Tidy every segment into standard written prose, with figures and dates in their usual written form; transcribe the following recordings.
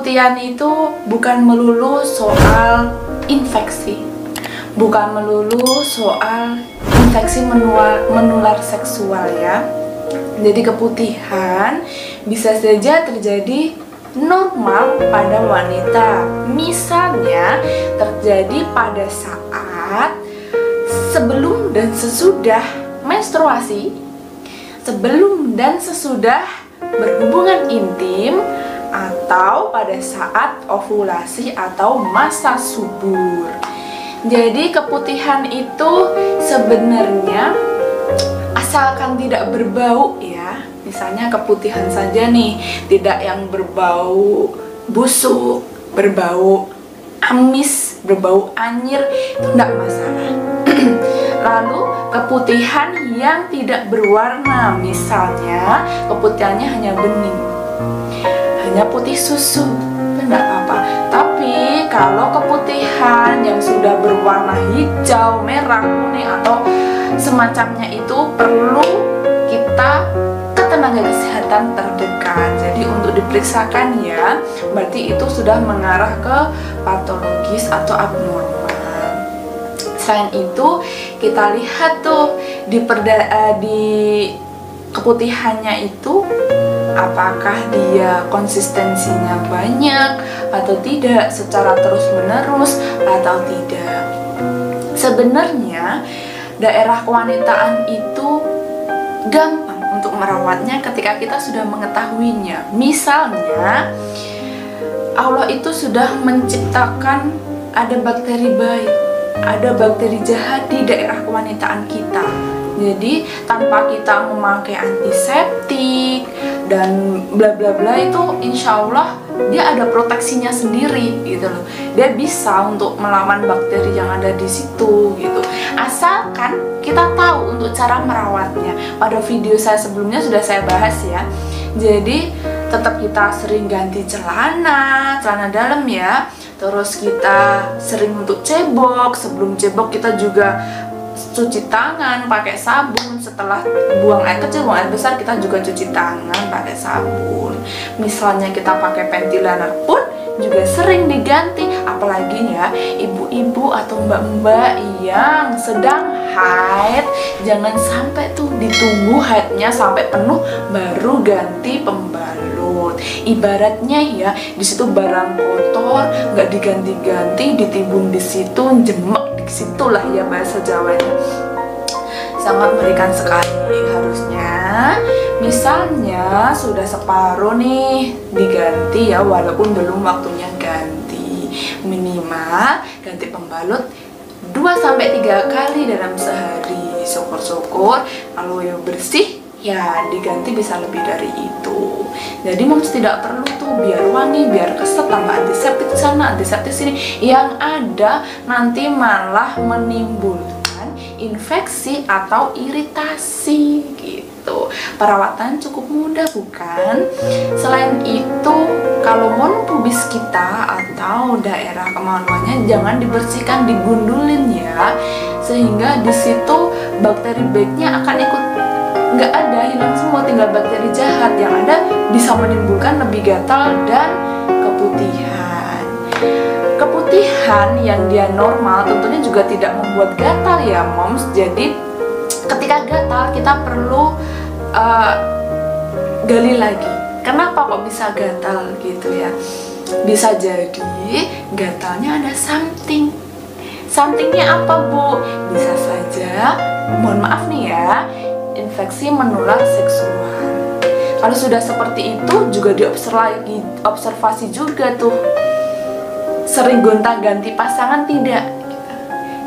keputihan itu bukan melulu soal infeksi, bukan melulu soal infeksi menular seksual ya. Jadi keputihan bisa saja terjadi normal pada wanita. Misalnya terjadi pada saat sebelum dan sesudah menstruasi, sebelum dan sesudah berhubungan intim, atau pada saat ovulasi atau masa subur. Jadi keputihan itu sebenarnya asalkan tidak berbau ya, misalnya keputihan saja nih, tidak yang berbau busuk, berbau amis, berbau anyir, itu tidak masalah. Lalu keputihan yang tidak berwarna, misalnya keputihannya hanya bening, hanya putih susu, itu tidak apa-apa. Tapi kalau keputihan yang sudah berwarna hijau, merah, kuning atau semacamnya, itu perlu kita ke tenaga kesehatan terdekat. Jadi untuk diperiksakan ya, berarti itu sudah mengarah ke patologis atau abnormal. Selain itu kita lihat tuh di keputihannya itu apakah dia konsistensinya banyak atau tidak, secara terus-menerus atau tidak. Sebenarnya daerah kewanitaan itu gampang untuk merawatnya ketika kita sudah mengetahuinya. Misalnya Allah itu sudah menciptakan ada bakteri baik, ada bakteri jahat di daerah kewanitaan kita. Jadi tanpa kita memakai antiseptik dan bla bla bla, itu insya Allah dia ada proteksinya sendiri gitu loh. Dia bisa untuk melawan bakteri yang ada di situ gitu. Asalkan kita tahu untuk cara merawatnya. Pada video saya sebelumnya sudah saya bahas ya. Jadi tetap kita sering ganti celana dalam ya. Terus kita sering untuk cebok. Sebelum cebok kita juga cuci tangan pakai sabun. Setelah buang air kecil, buang air besar, kita juga cuci tangan pakai sabun. Misalnya kita pakai panty liner pun juga sering diganti. Apalagi ya ibu-ibu atau mbak-mbak yang sedang haid, jangan sampai tuh ditunggu haidnya sampai penuh baru ganti pembalut. Ibaratnya ya, di situ barang kotor nggak diganti-ganti, ditimbun di situ, jemek di situlah ya bahasa Jawanya. Sangat mengerikan sekali. Harusnya misalnya sudah separuh nih diganti ya, walaupun belum waktunya ganti. Minimal ganti pembalut 2-3 kali dalam sehari. Syukur-syukur kalau yang bersih ya diganti bisa lebih dari itu. Jadi moms tidak perlu tuh biar wangi, biar keset, tambah antiseptik sana, antiseptik sini, yang ada nanti malah menimbulkan infeksi atau iritasi gitu. Perawatan cukup mudah bukan? Selain itu, kalau monopubis kita atau daerah kemaluannya jangan dibersihkan, digundulin ya, sehingga di situ bakteri baiknya akan ikut nggak ada, hilang semua, tinggal bakteri jahat yang ada bisa menimbulkan lebih gatal dan keputihan. Keputihan yang dia normal tentunya juga tidak membuat gatal ya moms. Jadi ketika gatal kita perlu gali lagi, kenapa kok bisa gatal gitu ya. Bisa jadi gatalnya ada something. Somethingnya apa bu? Bisa saja, mohon maaf nih ya, infeksi menular seksual. Kalau sudah seperti itu juga diobservasi juga tuh. Sering gonta-ganti pasangan tidak?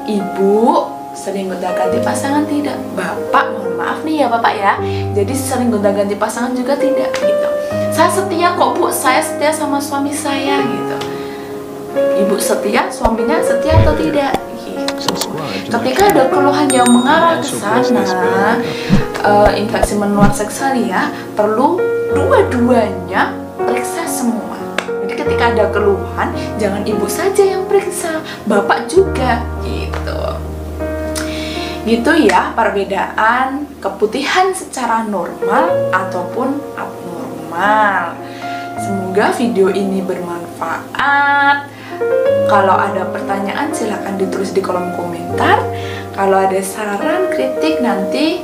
Ibu sering gonta-ganti pasangan tidak? Bapak, mohon maaf nih ya bapak ya, jadi sering gonta-ganti pasangan juga tidak gitu. Saya setia kok bu, saya setia sama suami saya gitu. Ibu setia, suaminya setia atau tidak? Gitu. Ketika ada keluhan yang mengarah ke sana, infeksi menular seksual ya, perlu dua-duanya periksa semua. Jadi ketika ada keluhan, jangan ibu saja yang periksa, bapak juga gitu. Gitu ya perbedaan keputihan secara normal ataupun abnormal. Semoga video ini bermanfaat bermanfaat. Kalau ada pertanyaan silahkan ditulis di kolom komentar. Kalau ada saran, kritik, nanti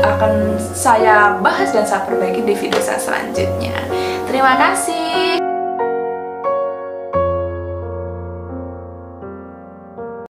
akan saya bahas dan saya perbaiki di video saya selanjutnya. Terima kasih.